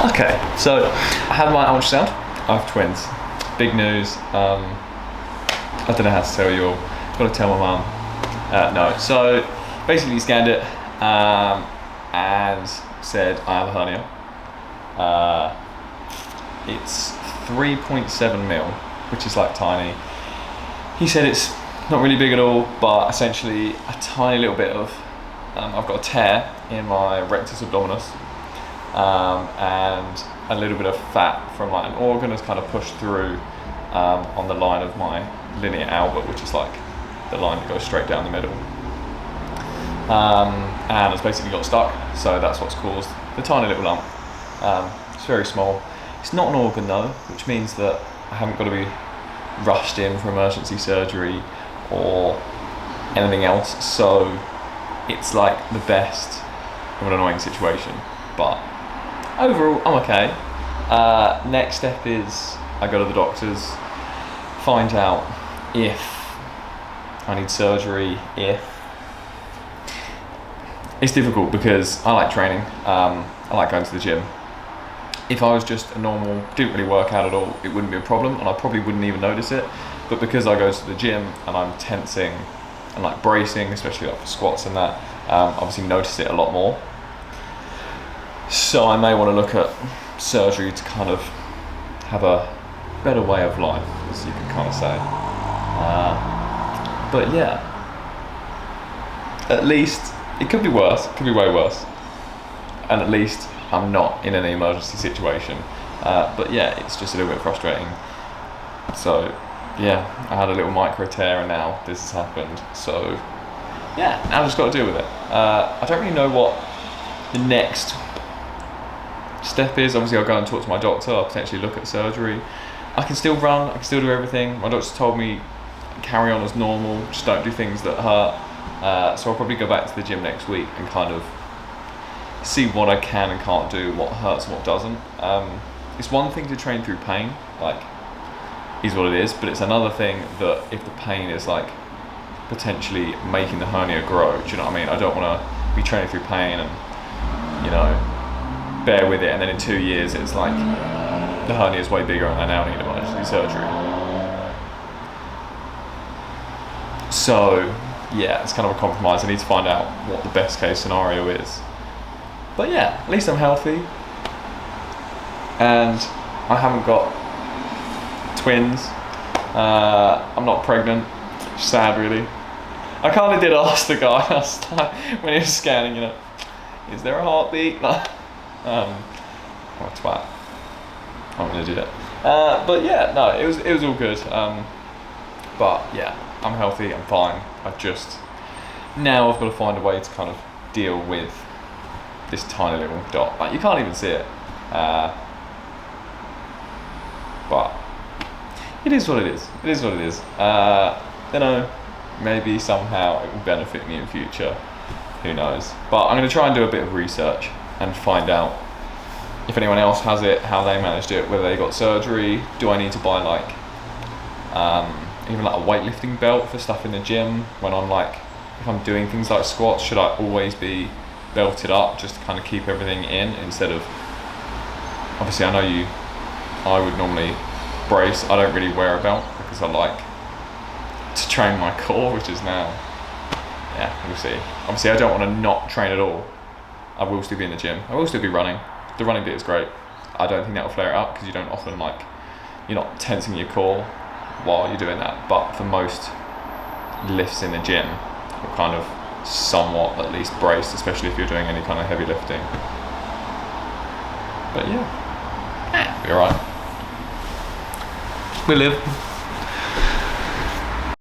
Okay, so I had my ultrasound. I have twins. Big news. I don't know how to tell you all. I've got to tell my mum. No, so basically he scanned it and said I have a hernia. It's 3.7 mil, which is like tiny. He said it's not really big at all, but essentially a tiny little bit of, I've got a tear in my rectus abdominis, and a little bit of fat from like an organ has kind of pushed through on the line of my linea alba, which is like the line that goes straight down the middle, and it's basically got stuck, so that's what's caused the tiny little lump. It's very small. It's not an organ though, which means that I haven't got to be rushed in for emergency surgery or anything else, so it's like the best of an annoying situation, but overall I'm okay. Next step is I go to the doctors, find out if I need surgery. If it's difficult because I like training, I like going to the gym. If I was just a normal, didn't really work out at all, it wouldn't be a problem and I probably wouldn't even notice it. But because I go to the gym and I'm tensing and like bracing, especially like for squats and that, obviously notice it a lot more. So I may want to look at surgery to kind of have a better way of life, as you can kind of say. But yeah, at least it could be worse, it could be way worse. And at least I'm not in any emergency situation. But yeah, it's just a little bit frustrating. So yeah, I had a little micro tear and now this has happened. So yeah, I've just got to deal with it. I don't really know what the next step is. Obviously I'll go and talk to my doctor, I'll potentially look at surgery. I can still run, I can still do everything. My doctor told me carry on as normal, just don't do things that hurt. So I'll probably go back to the gym next week and kind of see what I can and can't do, what hurts and what doesn't. It's one thing to train through pain, like, is what it is, but it's another thing that if the pain is like potentially making the hernia grow, do you know what I mean? I don't want to be training through pain and, you know, bear with it, and then in 2 years it's like the hernia is way bigger and I now need emergency surgery. So yeah, it's kind of a compromise. I need to find out what the best case scenario is. But yeah, at least I'm healthy and I haven't got twins. I'm not pregnant, sad really. I kind of did ask the guy last time when he was scanning, you know, is there a heartbeat? Oh twat, I'm an idiot. But yeah, no, it was all good. But yeah, I'm healthy, I'm fine. Now I've got to find a way to kind of deal with this tiny little dot. Like, you can't even see it. But it is what it is. It is what it is. You know, maybe somehow it will benefit me in future. Who knows? But I'm going to try and do a bit of research and find out if anyone else has it, how they managed it, whether they got surgery. Do I need to buy like even like a weightlifting belt for stuff in the gym when I'm like, if I'm doing things like squats, should I always be belted up just to kind of keep everything in instead of, obviously I would normally brace. I don't really wear a belt because I like to train my core, which is now, yeah, we'll see. Obviously I don't want to not train at all. I will still be in the gym. I will still be running. The running bit is great. I don't think that will flare it up because you don't often like, you're not tensing your core while you're doing that. But for most lifts in the gym, you're kind of somewhat at least braced, especially if you're doing any kind of heavy lifting. But yeah, be alright. We live.